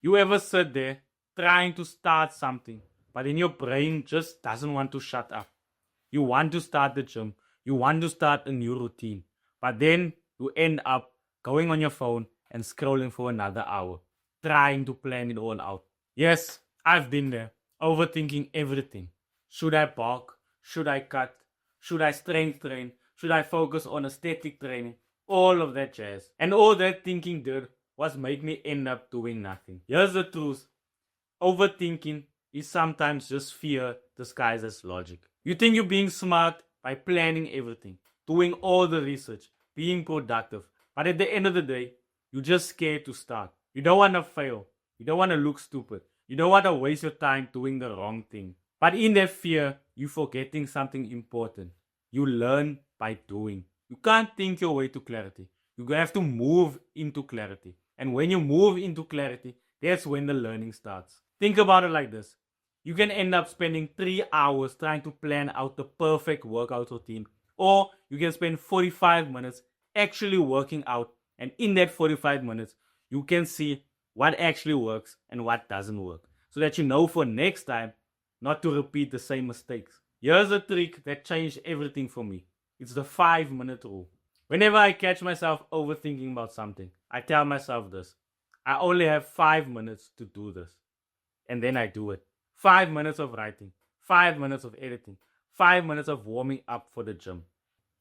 You ever sit there trying to start something, but in your brain just doesn't want to shut up? You want to start the gym, you want to start a new routine, but then you end up going on your phone and scrolling for another hour, trying to plan it all out. Yes, I've been there, overthinking everything. Should I bulk? Should I cut? Should I strength train? Should I focus on aesthetic training? All of that jazz. And all that thinking did was make me end up doing nothing. Here's the truth. Overthinking is sometimes just fear disguised as logic. You think you're being smart by planning everything, doing all the research, being productive, but at the end of the day, you're just scared to start. You don't want to fail. You don't want to look stupid. You don't want to waste your time doing the wrong thing. But in that fear, you're forgetting something important. You learn by doing. You can't think your way to clarity. You have to move into clarity. And when you move into clarity, that's when the learning starts. Think about it like this. You can end up spending 3 hours trying to plan out the perfect workout routine, or you can spend 45 minutes actually working out, and in that 45 minutes, you can see what actually works and what doesn't work, so that you know for next time not to repeat the same mistakes. Here's a trick that changed everything for me. It's the 5-minute rule. Whenever I catch myself overthinking about something, I tell myself this. I only have 5 minutes to do this. And then I do it. 5 minutes of writing, 5 minutes of editing, 5 minutes of warming up for the gym.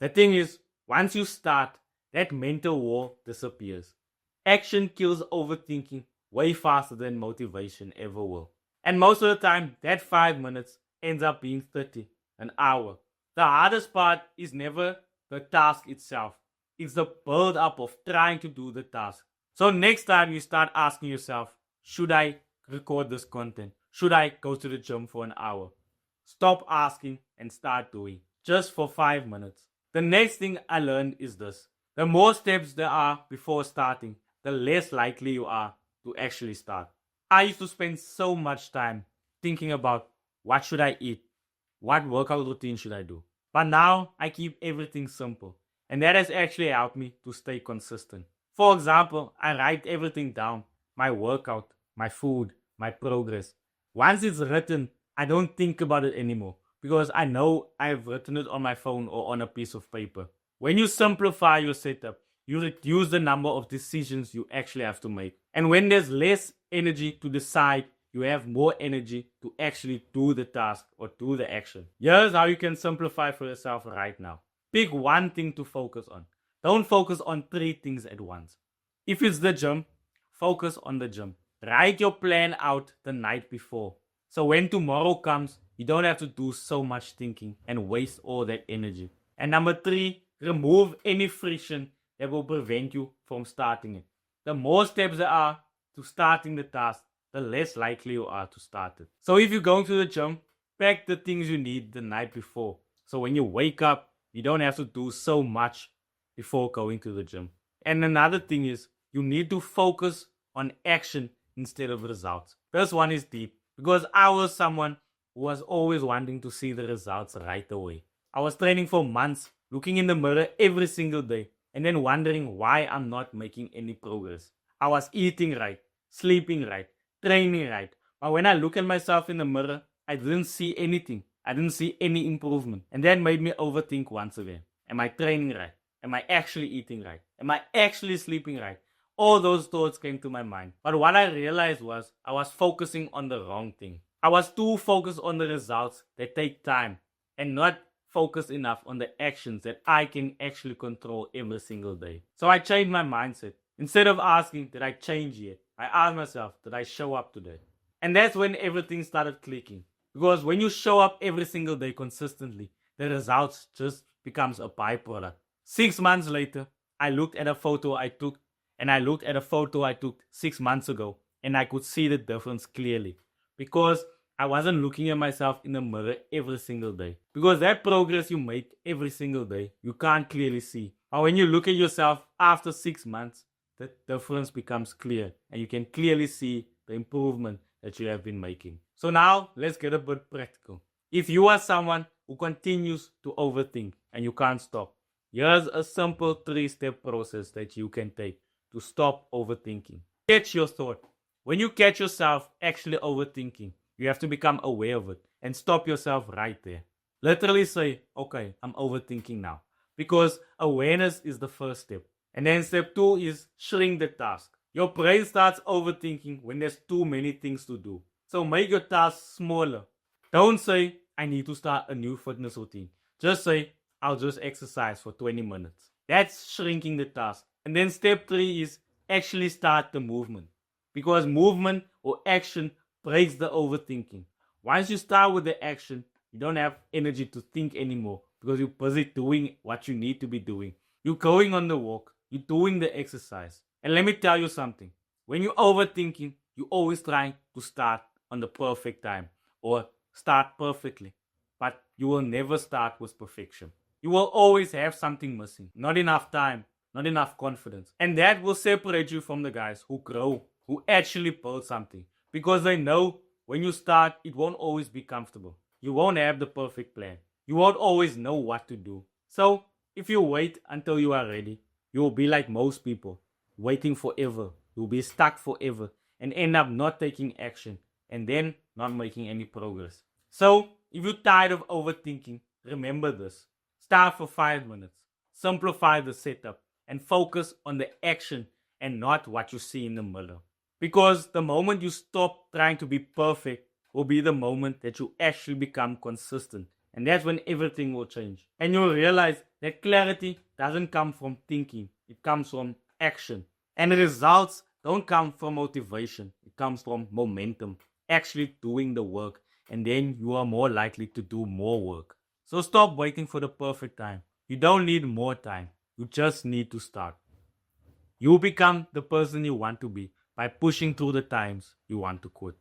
The thing is, once you start, that mental wall disappears. Action kills overthinking way faster than motivation ever will. And most of the time, that 5 minutes ends up being 30, an hour. The hardest part is never the task itself. It's the build up of trying to do the task. So next time you start asking yourself, should I record this content? Should I go to the gym for an hour? Stop asking and start doing. Just for 5 minutes. The next thing I learned is this. The more steps there are before starting, the less likely you are to actually start. I used to spend so much time thinking about what should I eat? What workout routine should I do? But now I keep everything simple. And that has actually helped me to stay consistent. For example, I write everything down. My workout, my food, my progress. Once it's written, I don't think about it anymore because I know I've written it on my phone or on a piece of paper. When you simplify your setup, you reduce the number of decisions you actually have to make. And when there's less energy to decide, you have more energy to actually do the task or do the action. Here's how you can simplify for yourself right now. Pick one thing to focus on. Don't focus on 3 things at once. If it's the gym, focus on the gym. Write your plan out the night before. So when tomorrow comes, you don't have to do so much thinking and waste all that energy. And number 3, remove any friction that will prevent you from starting it. The more steps there are to starting the task, the less likely you are to start it. So if you're going to the gym, pack the things you need the night before. So when you wake up, you don't have to do so much before going to the gym. And another thing is, you need to focus on action instead of results. This one is deep because I was someone who was always wanting to see the results right away. I was training for months, looking in the mirror every single day, and then wondering why I'm not making any progress. I was eating right, sleeping right, training right. But when I look at myself in the mirror, I didn't see anything. I didn't see any improvement. And that made me overthink once again. Am I training right? Am I actually eating right? Am I actually sleeping right? All those thoughts came to my mind. But what I realized was I was focusing on the wrong thing. I was too focused on the results that take time and not focused enough on the actions that I can actually control every single day. So I changed my mindset. Instead of asking, did I change yet? I asked myself, did I show up today? And that's when everything started clicking. Because when you show up every single day consistently, the results just becomes a byproduct. 6 months later, I looked at a photo I took and I looked at a photo I took 6 months ago and I could see the difference clearly because I wasn't looking at myself in the mirror every single day. Because that progress you make every single day, you can't clearly see. But when you look at yourself after 6 months, the difference becomes clear and you can clearly see the improvement that you have been making. So now let's get a bit practical. If you are someone who continues to overthink and you can't stop, here's a simple 3-step process that you can take to stop overthinking. Catch your thought. When you catch yourself actually overthinking, you have to become aware of it and stop yourself right there. Literally say, okay, I'm overthinking now. Because awareness is the first step. And then step 2 is shrink the task. Your brain starts overthinking when there's too many things to do. So make your tasks smaller. Don't say, I need to start a new fitness routine. Just say, I'll just exercise for 20 minutes. That's shrinking the task. And then step 3 is actually start the movement. Because movement or action breaks the overthinking. Once you start with the action, you don't have energy to think anymore because you're busy doing what you need to be doing. You're going on the walk, you're doing the exercise. And let me tell you something. When you're overthinking, you're always trying to start on the perfect time or start perfectly. But you will never start with perfection. You will always have something missing. Not enough time, not enough confidence. And that will separate you from the guys who grow, who actually build something. Because they know when you start, it won't always be comfortable. You won't have the perfect plan. You won't always know what to do. So, if you wait until you are ready, you will be like most people, waiting forever. You'll be stuck forever and end up not taking action and then not making any progress. So, if you're tired of overthinking, remember this. Start for 5 minutes. Simplify the setup and focus on the action and not what you see in the middle. Because the moment you stop trying to be perfect will be the moment that you actually become consistent. And that's when everything will change. And you'll realize that clarity doesn't come from thinking, it comes from action. And the results don't come from motivation, it comes from momentum, actually doing the work. And then you are more likely to do more work. So stop waiting for the perfect time. You don't need more time, you just need to start. You become the person you want to be by pushing through the times you want to quit.